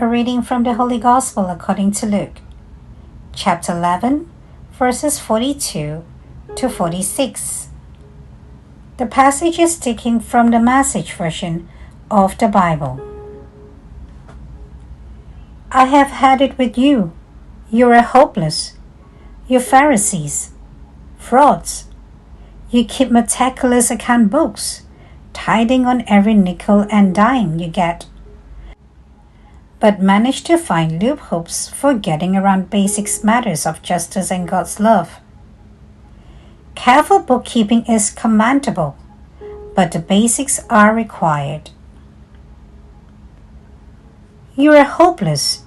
A reading from the Holy Gospel according to Luke, chapter 11, verses 42 to 46. The passage is taken from the Message version of the Bible. I have had it with you. You are hopeless. You Pharisees, frauds. You keep meticulous account books, tithing on every nickel and dime you get, but manage to find loopholes for getting around basic matters of justice and God's love. Careful bookkeeping is commendable, but the basics are required. You are hopeless.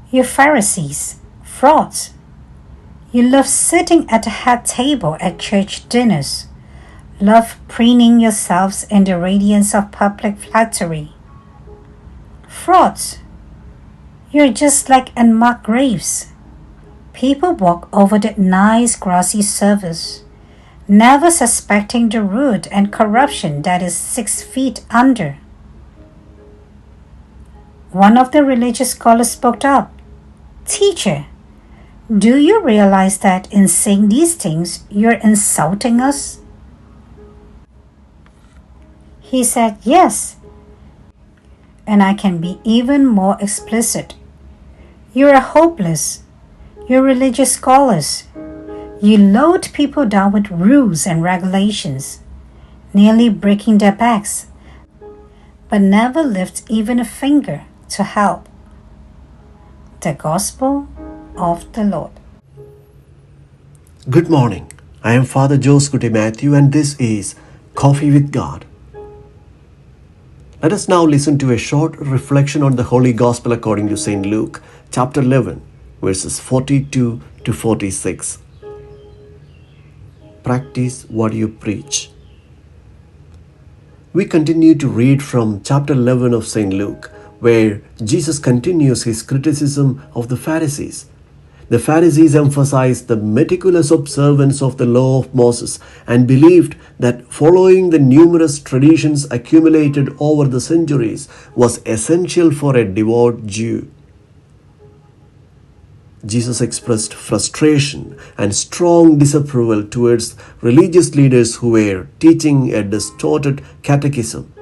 You Pharisees, frauds. You love sitting at the head table at church dinners, love preening yourselves in the radiance of public flattery. Frauds. You're just like unmarked graves. People walk over that nice grassy surface, never suspecting the root and corruption that is 6 feet under. One of the religious scholars spoke up. Teacher, do you realize that in saying these things, you're insulting us? He said, yes. And I can be even more explicit. You are hopeless. You're religious scholars. You load people down with rules and regulations, nearly breaking their backs, but never lift even a finger to help. The Gospel of the Lord. Good morning. I am Father Joseph Matthew, and this is Coffee with God. Let us now listen to a short reflection on the Holy Gospel according to St. Luke, chapter 11, verses 42 to 46. Practice what you preach. We continue to read from chapter 11 of St. Luke, where Jesus continues his criticism of the Pharisees. The Pharisees emphasized the meticulous observance of the law of Moses and believed that following the numerous traditions accumulated over the centuries was essential for a devout Jew. Jesus expressed frustration and strong disapproval towards religious leaders who were teaching a distorted catechism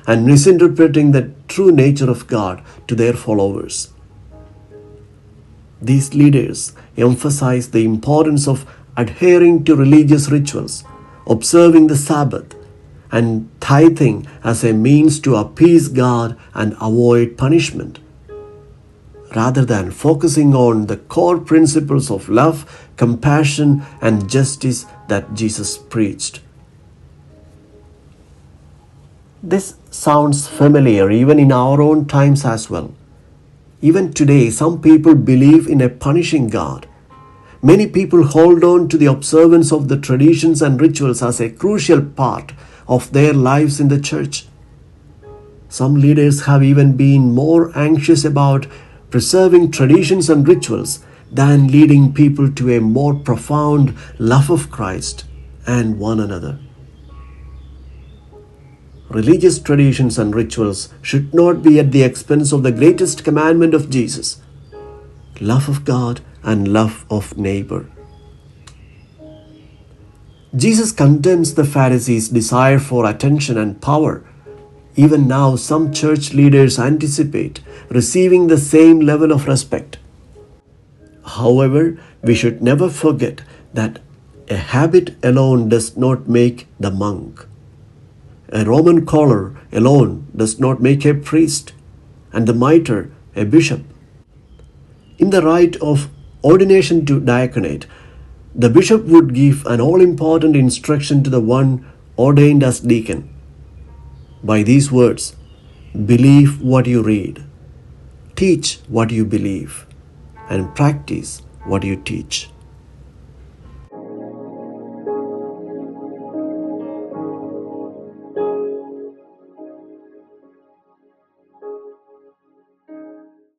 and misinterpreting the true nature of God to their followers. These leaders emphasized the importance of adhering to religious rituals, observing the Sabbath, and tithing as a means to appease God and avoid punishment, rather than focusing on the core principles of love, compassion, and justice that Jesus preached. This sounds familiar even in our own times as well. Even today, some people believe in a punishing God. Many people hold on to the observance of the traditions and rituals as a crucial part of their lives in the church. Some leaders have even been more anxious about preserving traditions and rituals than leading people to a more profound love of Christ and one another. Religious traditions and rituals should not be at the expense of the greatest commandment of Jesus, love of God and love of neighbor. Jesus condemns the Pharisees' desire for attention and power. Even now, some church leaders anticipate receiving the same level of respect. However, we should never forget that a habit alone does not make the monk. A Roman collar alone does not make a priest, and the mitre a bishop. In the rite of ordination to diaconate, the bishop would give an all-important instruction to the one ordained as deacon. By these words, believe what you read, teach what you believe, and practice what you teach.